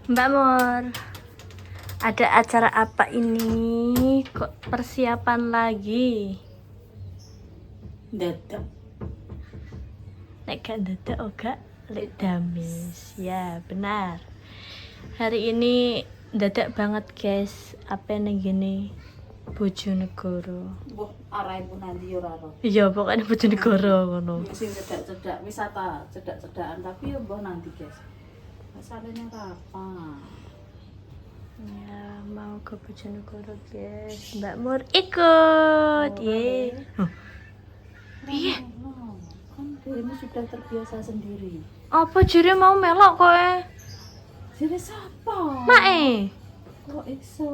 Mbak Mur, ada acara apa ini? Kok persiapan lagi? Dadak. Nek gak dadak oga lek damis. Ya, benar. Hari ini dadak banget, guys. Apa ning gini? Bojonegoro. Mbok arahipun nanti yo ora ro. Iya, pokoknya Bojonegoro ngono. Sing cedak-cedak wisata, cedak-cedakan tapi yo mbok nanti, guys. Asalnya kapan? Ya, mau ke Bojonegoro, guys. Mbak Mur ikut. Ye. Iya. Kan ini sudah terbiasa sendiri. Apa jire mau melok kowe? Jadi siapa? Mae. Kok iso?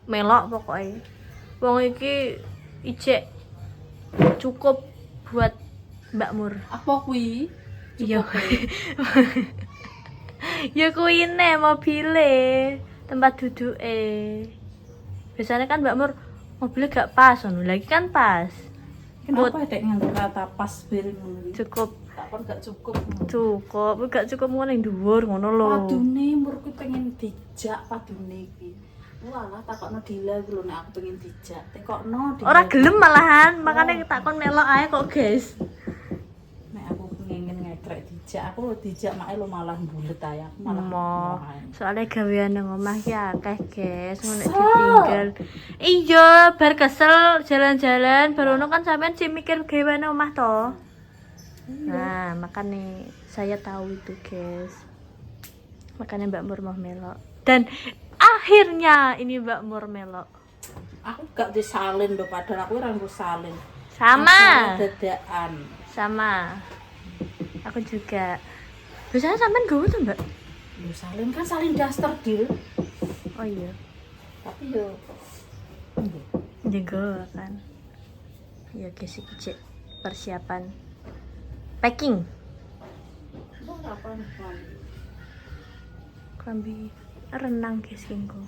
Melok pokoknya. Wong iki ijek cukup buat Mbak Mur. Apa kuwi? Iya. Ya kuwi ne mobile, tempat duduke. Biasanya kan Mbak Mur mobilnya gak pas ngono. Lagi kan pas. Kenapa dek nganggo kata pas bareng ngono iki? Cukup. Tak kon gak cukup. Cukup, gak cukup ngono ning dhuwur ngono lho. Padune murku pengen dijak padune iki. Walah takokno Dila iki lho nek aku pengen dijak. Tekokno Dila. Ora gelem malahan, makanya takon melok ae kok, guys. Nek aku pengen ngekrek dijak, aku dijak make lo malah bulet ae. Aku malah Mo, main. soalnya gawean nang omah ki akeh, guys. Ngono ditinggal. Iya, bar kesel jalan-jalan, baru ono kan sampean sih mikir gawean nang omah to. Nah, makanya saya tahu itu, guys. Makanya Mbak Mur mau melok. Dan akhirnya ini Mbak Mur melok. Aku gak disalin lho padahal aku ora nggo salin. Sama. Dadakan. Sama. Aku juga. Biasanya sampean gowo tuh, Mbak? Yo salin kan salin daster Dil. Oh iya. Tapi yo Jago kan. Ya guys, iki cek persiapan packing. kok kapan kan. Klambi renang guys kengko.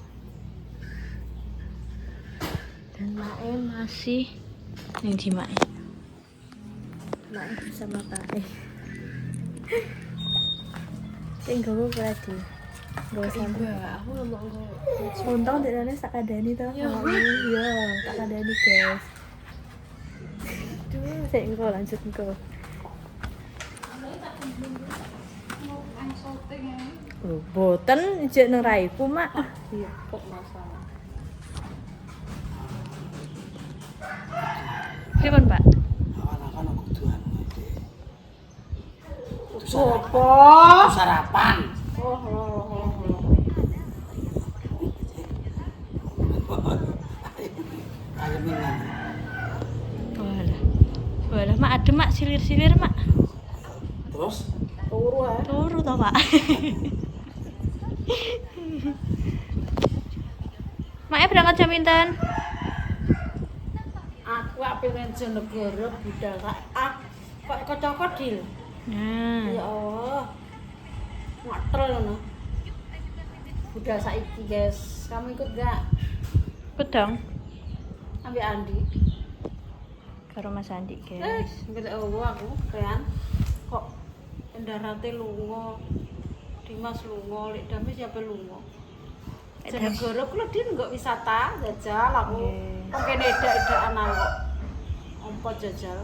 Dan Mae masih yang di Mae. Mae sama Pak. Sing gowo berarti. Gowo sampe. Aku ngomong Untung di sana tak kadani toh. Iya, tak kadani guys. Duh, saya engkau lanjut engkau. Lho, boten ijek nang raiku, Mak. iya kok masalah. Pripun, Pak? Akan-akan aku tuhan Sopo? sarapan. Oh. Ayam ini. Walah. Walah, Mak adem, Mak, silir-silir, Mak. Terus Turu ah. Turu toh, Pak. Mak berangkat jam pinten? Aku pengen jenegara budal kok kocok Dil. Nah, Ya Allah. Ngatel ngono. Budal saiki, guys. Kamu ikut gak? pedang Ambil Andi. karo Mas Andi, Eh, guys. nggak tahu aku kan. Kok Endarate lunga. Dimas lunga, lek Dami siapa lunga? Jenegara ku lho Din nggak wisata jajal aku. Nggih. Kok kene edak-edakan kok. Ompo jajal.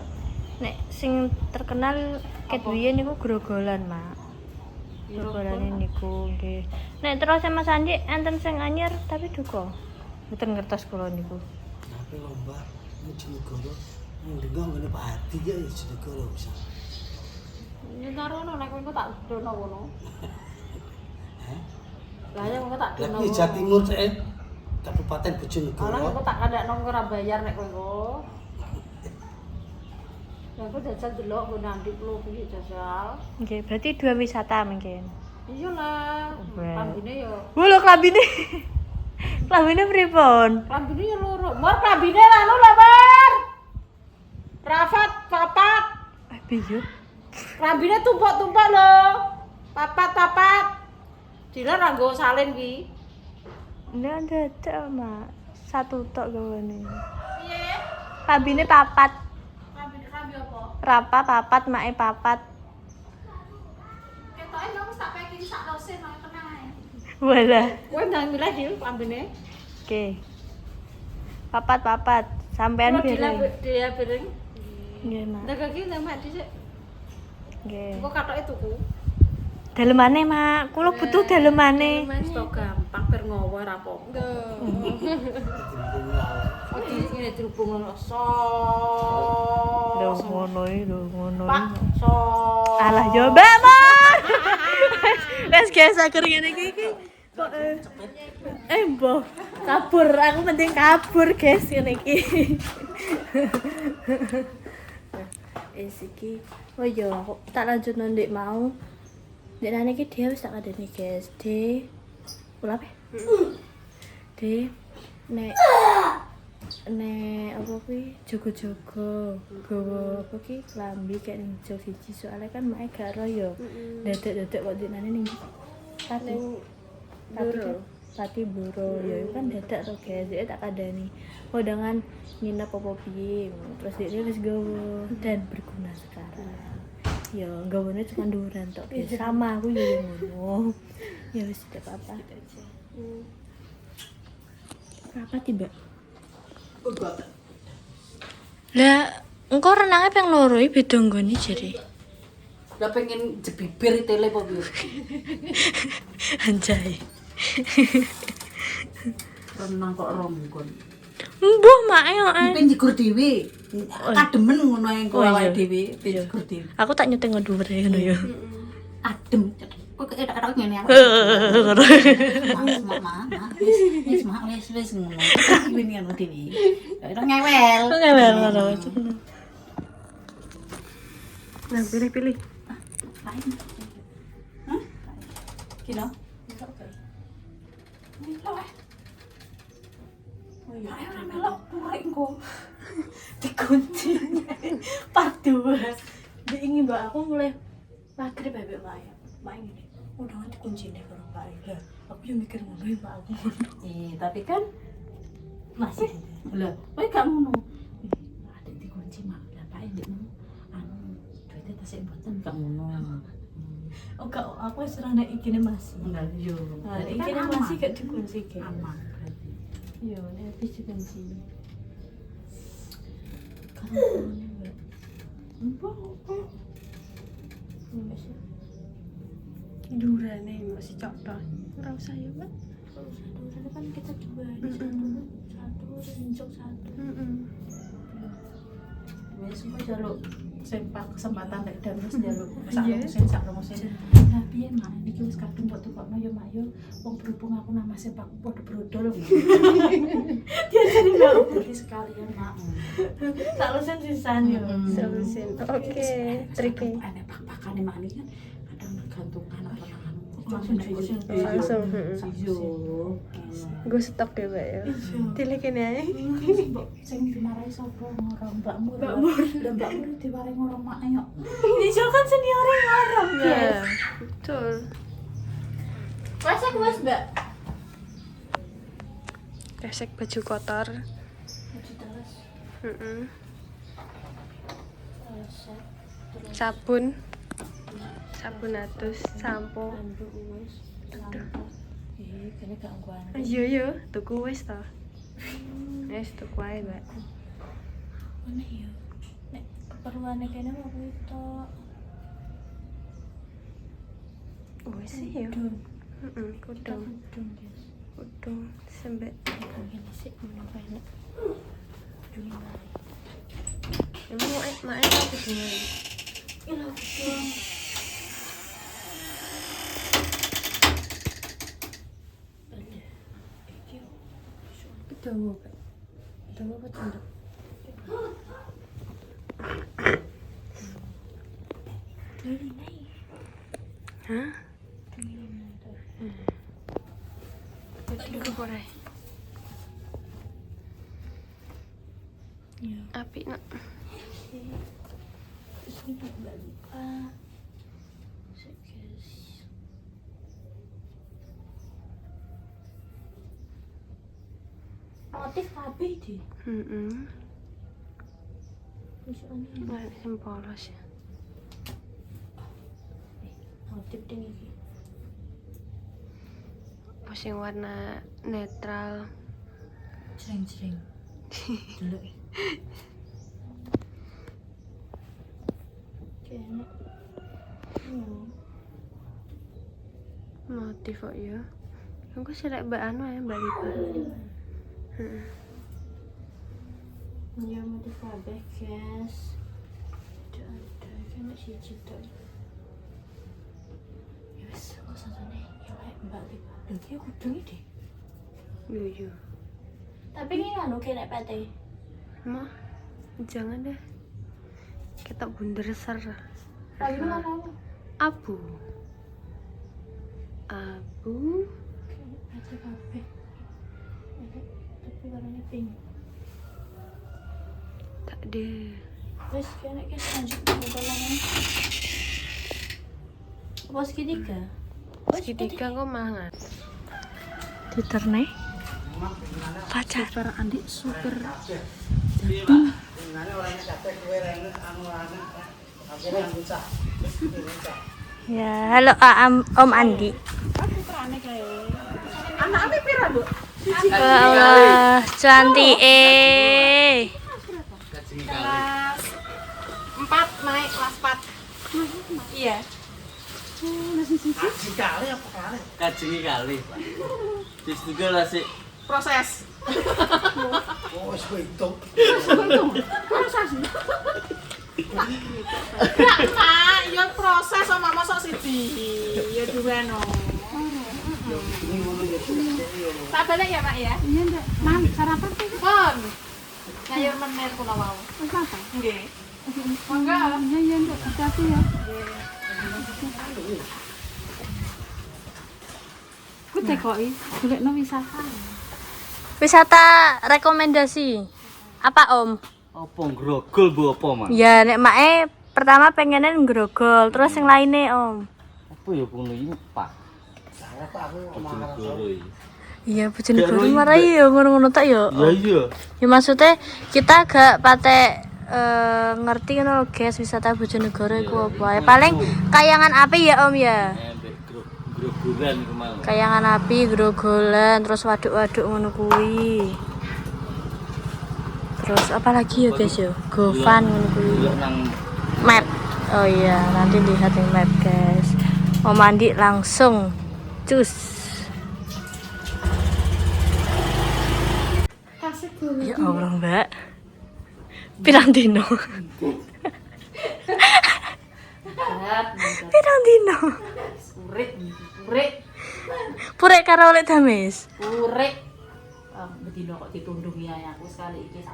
Nek sing terkenal ket Apa? biyen niku grogolan, Mak. Grogolan niku nggih. Nek terus Mas Andi enten sing anyar tapi duka. Mboten ngertos kula niku. tapi lomba ini jenegoro yang dengar ngene Pak Hadi ya jenegoro bisa. Ya tarono nek kowe tak dono kono. Heh. Lah ya kowe tak dono. Lagi Jawa Timur saya Kabupaten Alah Bojonegoro. aku tak kandakno kowe ora bayar nek kowe engko. Ya aku jajal delok kowe nanti perlu piye jajal. Nggih, berarti dua wisata mungkin. Iya lah. Well. Klambine yo. Lho klambine. Klambine pripun? Klambine yo loro. Mor klambine anu lho, Mar. Rafat papat. Piye? Klambine tumpuk-tumpuk lho. Papat-papat. Dila ra nggo salin ki. Ndak dadak, Mak. Satu tok gawane. Piye? Klambine papat. Klambi apa? Rapa papat, Mae papat. Ketoke yo wis tak packing sak dosen nang kena Walah. Kowe ndang milih Dil lambene. Oke. Papat. Sampean piring. Dia piring. Nggih, Mak. Ndak iki nang mak dhisik. Nggih. Engko katoke tuku. Dalemane, Mak. Kula butuh dalemane. Stok gampang ber ngowo ora apa-apa. Oh, ngene dirubung ngono. Lho ngono Pak, so. Alah yo, Mbak, Mak. Wes guys, akhir ngene iki. Kok mbah kabur, aku penting kabur guys ngene iki. Iki. Oh iya, aku tak lanjut ndek mau. Ndek nane iki dhewe wis tak kadeni guys. Ulah pe? Nek apa kuwi jogo-jogo gawa apa ki klambi kayak ning jog siji soalnya kan mae gak ro yo. Dadak-dadak kok dinane ning Pati Buro ya itu kan dadak to guys. Dia tak kadani. Kondangan nginep apa piye. Terus dia wis gawa dan berguna sekarang. Ya gawane cuma duran tok guys. Sama aku yo ngono. Ya wis tidak apa-apa. Apa tiba? Lah, engko renangnya ping loro iki beda nggone jare. Lah pengen jebibir tele apa piye? Anjay. Renang kok ronggon. Mbuh mak yo. Pengen jegur dhewe. Kademen ngono engko awake dhewe, jegur dhewe. Aku tak nyuting dhuwur ya ngono yo. Adem. Kok edak-edak ngene aku. Wis ngono. Iki ngono dhewe. Ora ngewel. Ngewel ngono. Nah, pilih. Hah? Kilo? Oh iya, ora melok purek engko. Dikunci. Part 2. Diingin Mbak aku mulai maghrib bebek Mbak. Mbak ngene. Udah dikunci deh karo Mbak. Lah, aku yo mikir ngono Mbak aku. Tapi kan masih lho, kowe gak ngono. Ada dikunci mak. Lah Pak ndekmu anu duite tasik mboten gak ngono. Oh, gak aku wis ora nek ikine masih. Enggak yo. Nah, ikine masih gak dikunci ke. Aman berarti. Yo, nek habis dikunci. Karena Mbak. Mbok kok Durane masih cocok. Ora usah ya, Mbak. Durane kan kita dua satu rinjok satu. wis semua jaluk sempak kesempatan nek dan wis jaluk Iya. sak mesin. Lah piye mak iki wis kadung mbok tukokno yo mak yo wong berhubung aku nama sepakku padha brodol. Dia jadi enggak Berarti sekalian mak. tak lusen sisan yo. Solusin. Oke, trike. Ada pak-pakane mak ini kan kadang gantungan apa tangan. Langsung Langsung, Iya. Gue stok ya, Mbak ya. Tilih kene ae. Sing dimarahi sapa ngorong mbakmu. Lah mbakmu diwarai ngorong mak yo. Ini kan senior orang Nah, betul. Masak Mas, Mbak. Resek baju kotor. Sabun atus, sampo. Kene gak ngguan. Iya, tuku wis to. Wis tuku ae, Mbak. Mana ya? Nek keperluane kene mau kuwi tok. Wis sih ya. Kudung. Kudung, guys. Kudung sembek. Kudung sih menapa enak. Kudung mari. Emang mak apa kudungan? Ilo kudung. Dawa, Pak. Dawa apa cendek? Hah? Jadi kurai. Ya, Api nak. ini Mbak lupa. Guys. Motif kabeh di. Misalnya Nggak yang polos ya. motif ding iki. Apa sing warna netral? Jreng-jreng. Delok. Kene. Motif kok ya. Aku sih rek mbak anu ya, Mbak Lipa. Heeh. Ya motif kabeh, guys. Ada kene siji tok. Ya wis, kok santune ya lek Mbak Lipa. Lho iki kudung iki. Yo. Tapi ini anu kene pete. Ma, jangan deh. Kita bunder ser. Tapi mana? Abu. Abu. Kene pete kabeh. Tapi warnanya pink. Tak deh. Wes kene guys lanjut ke bolangan. Apa segitiga? Segitiga kok mangan. Diterne. Pacar. Super Andi super. Gimana orangnya capek kowe rene anu anak. Akhirnya yang bisa. Ya, halo Om Andi. Putrane kae. Anake pira, Bu? Allah, cantik Kelas 4 naik kelas 4. Iya. Kaji kali apa kali? Kajengi kali. Wis juga lah sih. Proses. Oh, wis bentuk. Proses. Mak, ya proses sama masuk siji. Ya duwe no. Ini ngono ya. Tak balik ya, Mak ya? Iya, Nduk. Man, sarapan tuh. Pon. Sayur menir kula mau. Wis apa? Nggih. Mangga. Iya, Nduk. Hati-hati ya. Ku tekoki, golekno wisata. Wisata rekomendasi. Apa Om? Apa grogol bu apa man? Ya nek mae pertama pengennya ngrogol, terus yang lainnya Om. Apa ya kuno ini pak? Saya Pak aku Bojonegoro iki. Iya Bojonegoro marai ya ngono-ngono tak ya. Iya iya. Ya maksudnya kita gak patek ngerti kan lho guys wisata Bojonegoro iku apa. Ya paling kayangan api ya Om ya. Mbek grogolan kemana? Kayangan api, grogolan, terus waduk-waduk ngono kuwi. Terus apa lagi ya guys ya? Gofan ngono kuwi. Delok nang Map. Oh iya, nanti lihat yang map guys. Mau mandi langsung. Cus. Ya Allah, Mbak. Pirang dino. Pirang dino. Urip. Purek karo oleh damis. Urip. Bedino kok ditundungi ae aku sekali iki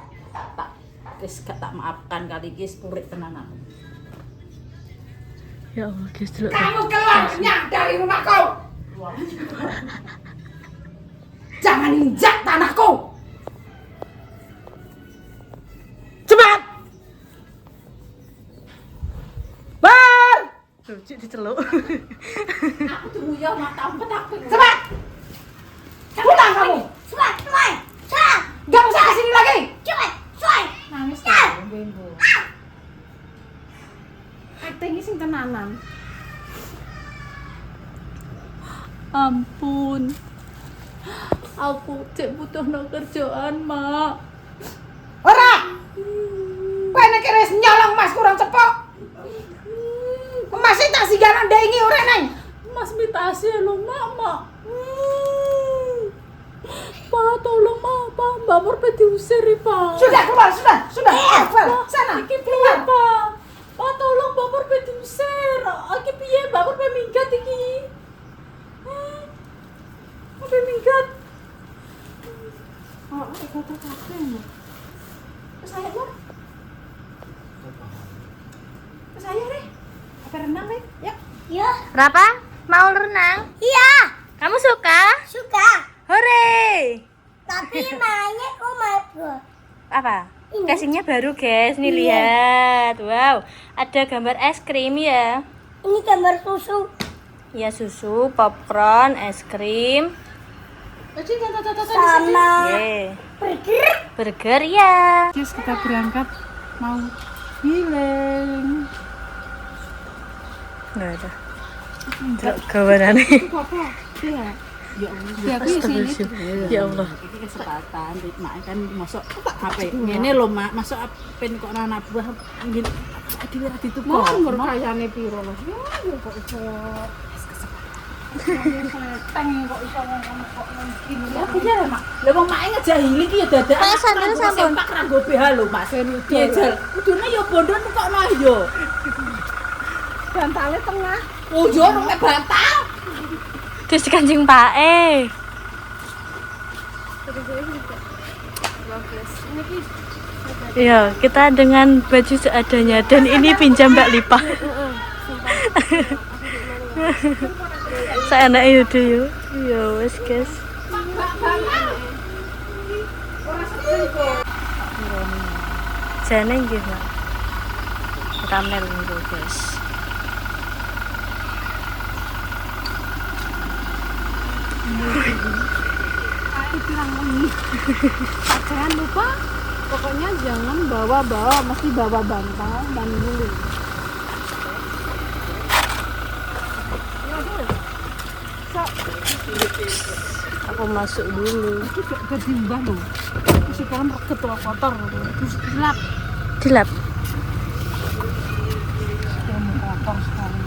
tak wis gak tak maafkan kali iki urip tenan aku. Ya Allah, guys, delok. Kamu keluarnya dari rumahku. Jangan injak tanahku. Cepat. Bar. Cuk diceluk. Aku tunggu ya mata empet aku. Cepat. Pulang kamu. Cepat. Gak usah kesini lagi. Cepat. Nangis ta bembo. Acting iki sing tenanan. Ampun. Aku cek butuh no kerjaan, Mak. Ora. Kowe nek wis nyolong Mas kurang cepok. Mas tak sigaran ndengi ora nang. Mas mitasi lo, Mak. Pak, tolong Pak. Mbak Pur diusir, Pak. Sudah keluar, sudah. Evel, sana. Iki piye, Pak? Pak, tolong Mbak Pur diusir. Iki piye, Mbak Pur minggat iki? Apa minggat? Oh, aku tak capek. Saya Pur. Saya Re. Apa renang, Nek? Ya. Rapa, mau renang? Iya, Kamu suka? suka. Hore! Tapi mainnya kok mabuk. Apa? Casingnya baru guys, nih lihat. Wow, ada gambar es krim ya. Ini gambar susu. Ya susu, popcorn, es krim. Sama Ye. burger. Burger ya. Guys, kita berangkat mau healing. Nggak ada. Kawanan nih. Apa? Iya. Ya aku sini. Ya Allah. Iki kesempatan mak kan masuk HP. Ngene lho mak, masuk pen kok anak buah nggih dhewe ra dituku. Mun kayane piro lho. Ya kok iso teng kok iso ngomong kok ngene. Ya piye mak? Lah wong mak ngejahili iki ya dadak. Pak, sandal sampun. Pak ra nggo BH lho mak. Jejel. Kudune ya bondo kok yo. Bantale tengah. Oh yo nek bantal. Terus kancing pae. Iya, kita dengan baju seadanya dan ini pinjam Mbak Lipa. Saya anak itu yuk. Iya, wes guys. Jane nggih, Mbak. Ramel niku, guys. Jangan lupa, pokoknya jangan bawa-bawa, mesti bawa bantal dan dulu. Aku masuk dulu. Itu gak dimbah loh. Isi dalam ketua kotor, terus gelap. Dilap. Kamu kotor sekali.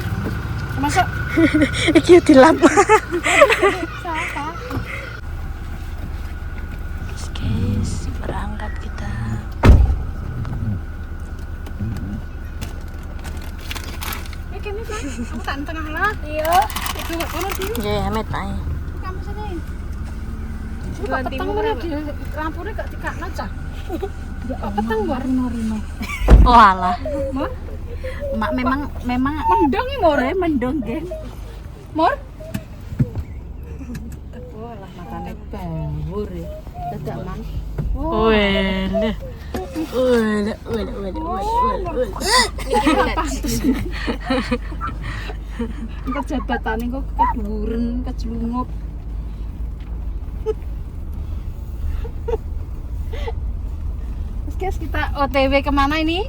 Masuk. Iki dilap. Guys, berangkat kita. Ini kan, kamu tak tengah lah. Iya. Itu kono di. Ya, Met ae. Kamu sini. Coba petang mana di lampunya gak dikakno cah. Kok petang warna-warna. Oh alah. Mak memang mendong ya more, mendong geng. Mor. Oh lah matane bawur ya. Dadak man. Wele. Wele. Engko jabatane kok keduren, keclungup. Terus guys, kita OTW kemana ini?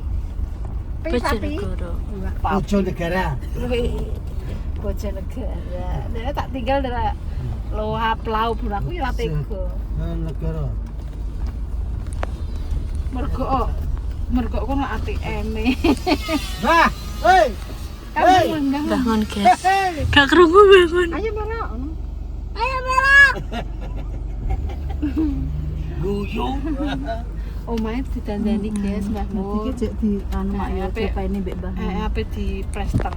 Bojonegoro. Bojonegara. Bojonegara. Dia tak tinggal dari Loha Plau pun aku ya tega. Negara. Mergo kono ATM-e. Nah, hei. Hei. Bangun guys. Gak kerungu bangun. Ayo melok. Guyung. Omahe ditandani guys, Mbah Mur. Iki jek di anu mak ya Ape- coba ini mbek Mbah. Ape di plester.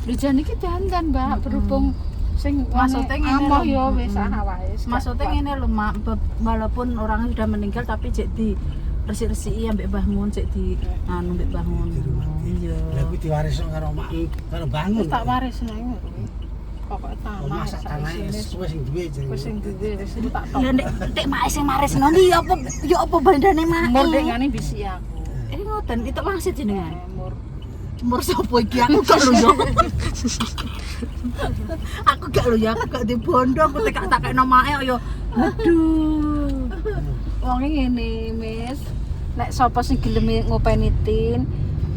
Lho jan iki dandan, Mbak, berhubung sing Maksudnya ngene amoh lho. ya wis ah wae. Maksudnya ngene lho mak, walaupun orangnya sudah meninggal tapi jek di resik-resiki ambek Mbah Mun jek di anu mbek Mbah Mun. Iya. Lah kuwi diwarisno karo makmu, karo bangun. Wis tak waris nang ngono. Pokoke tanah Masak tanah wis sing duwe jenenge. wis sing duwe wis tak Lah nek mak sing maris ngono ya apa bandane mak. Mur dek ngene bisi aku. Ngoten itu wangsit jenengan. Mur Umur sapa iki aku gak lho ya. Aku gak lho ya, aku gak di bondo aku tak takekno mae kok ya. Aduh. wonge ngene, Mis. Nek sapa sing gelem ngopeni tin,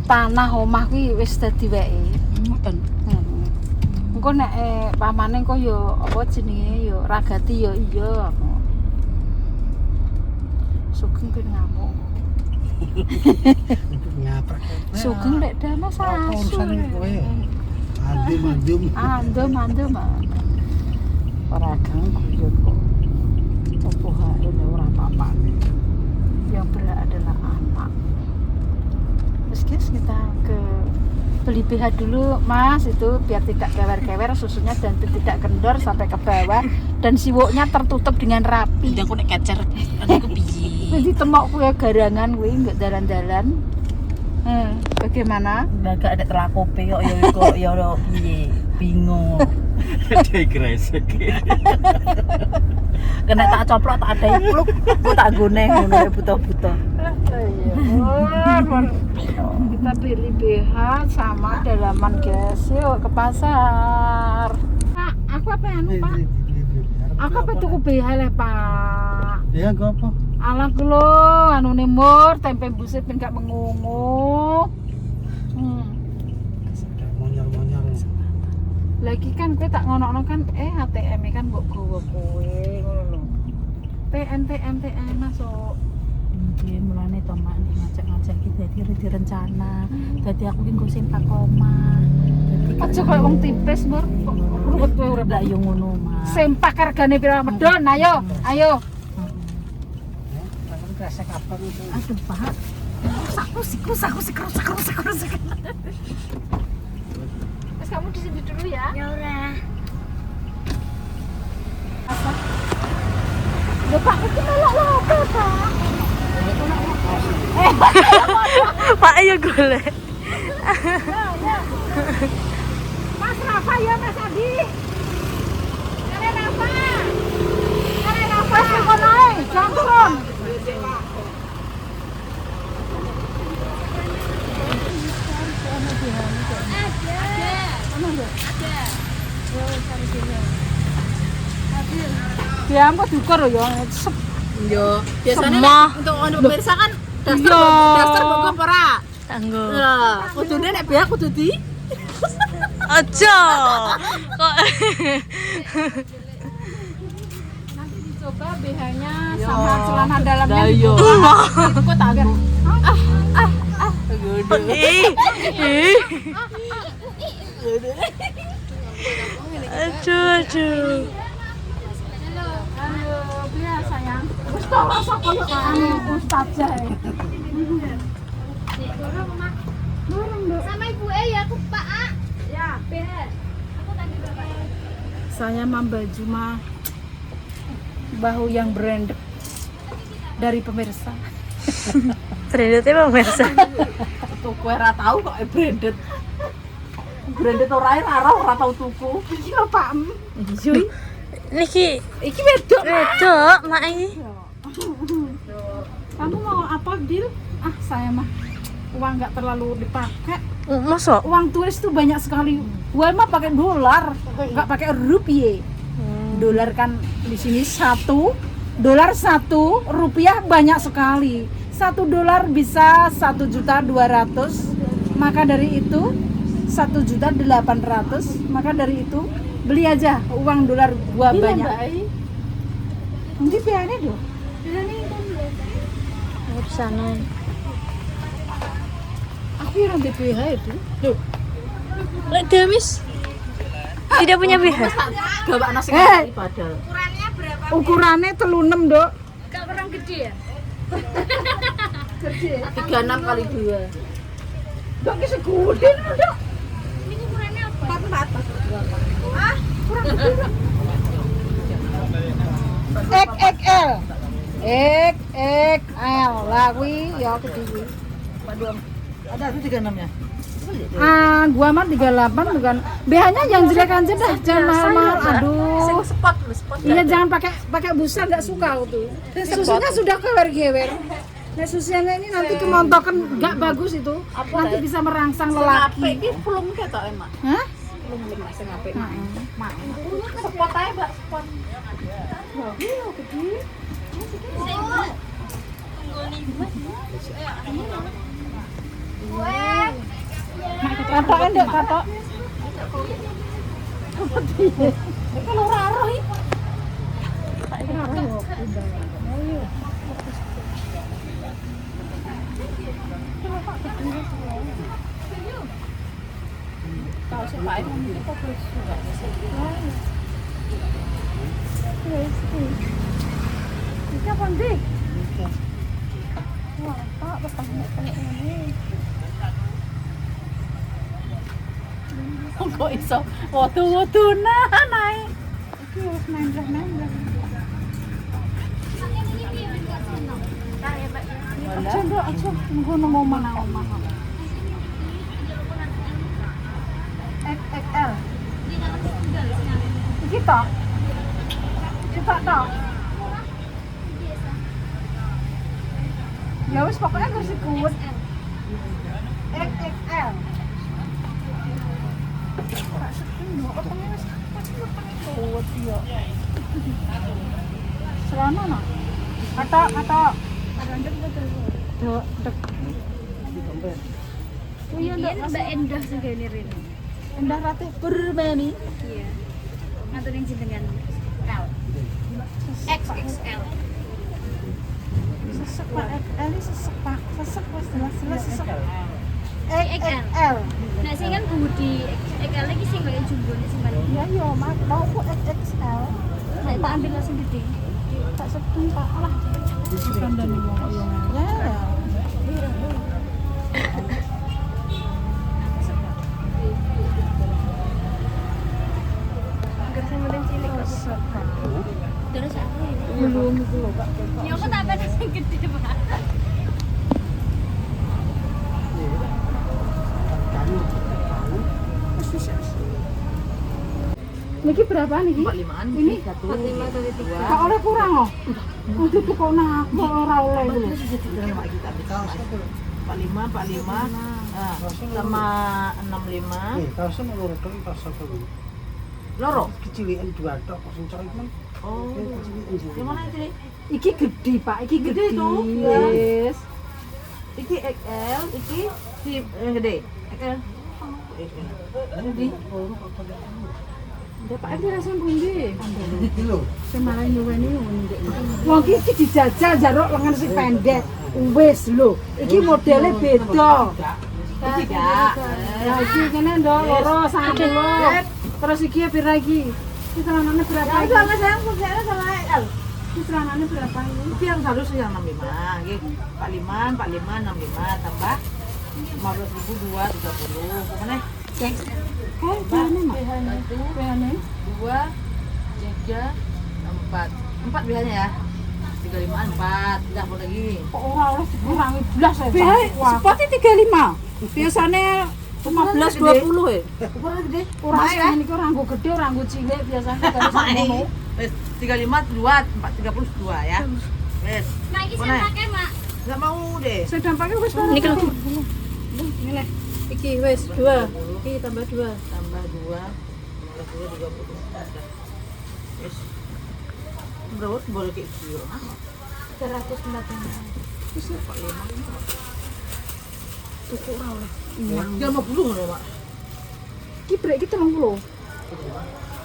tanah omah kuwi wis dadi weke. Ngoten. Engko nek pamane kok ya apa jenenge ya ragati ya iya. Sugeng ben ngamuk. Nyaprak. Sugeng nek dana Apa sasu. urusan kowe? Andum. Andem. Ora kang guyon kok. Opo hae nek ora apa-apa. Yang berat adalah anak. Terus guys, kita ke beli BH dulu Mas, itu biar tidak kewer-kewer susunya dan tidak kendor sampai ke bawah dan siwoknya tertutup dengan rapi. Ndang nek kecer aku piye. Nanti temok kue garangan kue nggak dalan-dalan. Bagaimana? Gak ada telakope kok ya piye. Bingung. Digresek. Kena tak coplok tak ada ipluk, aku tak gone ngono ya buta-buta. Kita beli BH sama dalaman guys. Yuk ke pasar. Pak, aku apa anu Pak? Aku apa tuku BH le Pak? Ya gak apa? Alah kulo anu nemur tempe buset ben gak mengungu. Monyor-monyor. Lagi kan kowe tak ngono kan ATM kan mbok gowo kowe ngono lho. TM masuk. Nggih mulane to mak ngajak-ngajak iki dadi rencana. Dadi aku ki nggo sing tak omah. Dadi aja koyo wong tipis mbur. Ruwet kowe urip lak yo ngono mak. Sempak regane pira medon ayo. Ayo. Kresek abang itu. Aduh Pak. Saku. Mas kamu di sini dulu ya. Ya udah. Loh Pak, itu melok apa Pak? Pak ayo golek. Mas Rafa ya Mas Adi. Kare Rafa. Mas kono ae, jangan turun. Ya ampun dukur ya. Yo, biasanya Semah. untuk pemirsa kan dasar kok ora. Tanggo. Lah, kudune nek beak kudu di Aja. Kok nanti dicoba BH-nya sama celana dalamnya Dayo. Itu tanggo. ih. Ih. Aduh. Halo, biar sayang. Wis to rasa koyo anu ustazah. Sama ibu ya aku Pak. Ya, beres. Aku tadi bapak. Saya membaju mah bahu yang branded dari pemirsa. Brandednya pemirsa. Tuh kowe ora tahu kok branded. Branded ora tau tuku. Iki lho Pak. Iya. Niki Iki wedok. wedok mak iki. Kamu mau apa, Dil? Saya mah uang nggak terlalu dipakai. Masa? Uang turis tuh banyak sekali. Gue mah pakai dolar, nggak pakai rupiah. Dolar kan di sini $1, rupiah banyak sekali. $1 bisa 1.200.000. Maka dari itu 1.800.000. Maka dari itu beli aja uang dolar gua banyak. Nanti biayanya dong. Di sana. Aku yang nanti BH itu. Loh, Lek Demis tidak punya BH. gawak nasi kari padahal. Ukurannya berapa? Ukurannya 36, Dok. Gak kurang gede ya? 36 kali 2. Dok, ini segede, Dok. Ini ukurannya apa? 44. XXL. XXL. Lah kuwi ya gede. Ada itu 36-nya. Gua mah 38 bukan. BH-nya yang jelek aja dah, jangan mahal-mahal. Aduh. Spot. Iya, jangan pakai busa, enggak suka aku tuh. Susunya sudah kewer-gewer. Nah, susunya ini nanti kemontokan enggak bagus itu. Nanti bisa merangsang lelaki. Iki pelung ketok emak. Hah? Pelung emak sing apik. Spot aja, Mbak, spot. Katok endek katok. Iki ora roh iki. Iki apa ndik? Wah, Pak, petang ini. Kok iso wotu-wotunan ae. Iki wis nemblah-nemblah. Aja ndok, aja nunggu omah nang omah. XXL. Iki tok. Cepak tok. Ya wis pokoknya kursi kuat. XXL. Kuat ya. Selama no. Katok. Iya, Mbak Endah segini Rin. Indah Ratih Permeni. Iya. Ngatur yang jenengan. L. XXL. Sesek Pak XL ini sesek Pak. Sesek wis jelas sesek. XL. XL. Nah, sing kan budi XL lagi sing kaya jumbo nek sing paling. Ya yo mau kok XXL. Nah, tak ambil langsung gede. Tak sedeng Pak. Alah. Kandani wong yo ya. Angger sing paling cilik kok. Sesek Pak. Terus aku ya. Belum itu loh Pak. Ya aku tak ada sing gede, Pak. Niki berapa niki? 45-an. Ini 45 kali 3. Kak oleh kurang oh. Itu tuh kok nak ora oleh dulu. 45, 45. Nah, sama 65. kaosnya mau loro tok pas apa kuwi. Loro. Kecilian dua tok kok sing coit men. Oh. Yang mana ini? Iki gede Pak, iki Gede gede tuh. Yes. Iki XL, iki si yang gede. XL. Ini Ndak Pak iki rasane pundi? Iki lho. Sing malah nyuweni ndek. Wong iki dijajal jaruk lengan sing pendek. Wis lho, iki modele beda. iki gak. Ya iki kene ndok loro 90. Terus iki pira iki? Iki celanane berapa? Ya sama sayang kerjanya sama L. Iki celanane berapa ini? Iki yang harus yang 65. Nggih. 45, 65, 65 tambah 15.000 2 30. Kemana? Behane mak. Behane. 2 3 4. 4 biasanya ya. 35-an 4. Tidak mau lagi. Kok ora oleh dikurangi blas ya? Behe sepati 35. Biasane 15 20 ya. Ukuran gede. Ora sing niku ora nggo gedhe, ora nggo cilik biasane karo sakmono. Wes 35 2 4 32 ya. Wes. Nah, iki sing Mana? pakai, Mak. Enggak mau deh. Sing dampake wis Niki lho. Ini leh. Iki wis 2. Iki tambah 2. Tambah 2 15 2 30. Wes. Berapa boleh kayak gitu? 145. Wis Pak 5. Tuku ora oleh. Ya 50 ngono, Pak. Iki brek iki 30.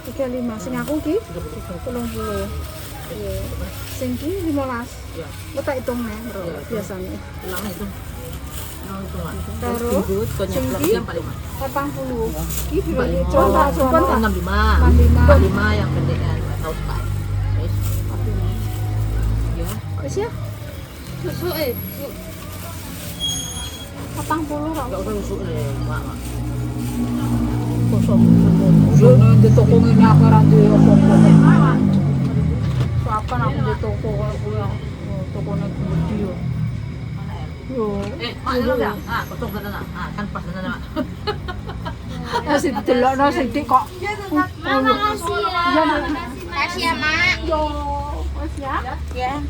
35. Sing aku iki 30. Iya. Sing iki 15. Ya. Kok tak hitung nih, bro, biasanya. Ulang itu. Ulang itu, Mak. Terus sing iki 45. 80. Iki piro? 45. Coba coba. 65. 65. 45 yang pendek kan, tahu Pak. Wes. Ya. Wis ya? Susu 40 ra. Enggak usah usuk deh, Mak. Kosong. Yo nang di toko ngene aku ora duwe apa-apa. Kapan aku di toko kaya kuwi. Tokone gede yo. Yo. Mak, lu ya? Ah, potong sana. Ah, kan pas sana, Mak. Sing delokno sithik kok. Makasih ya. Makasih ya, Mak. Yo, wis ya. Ya.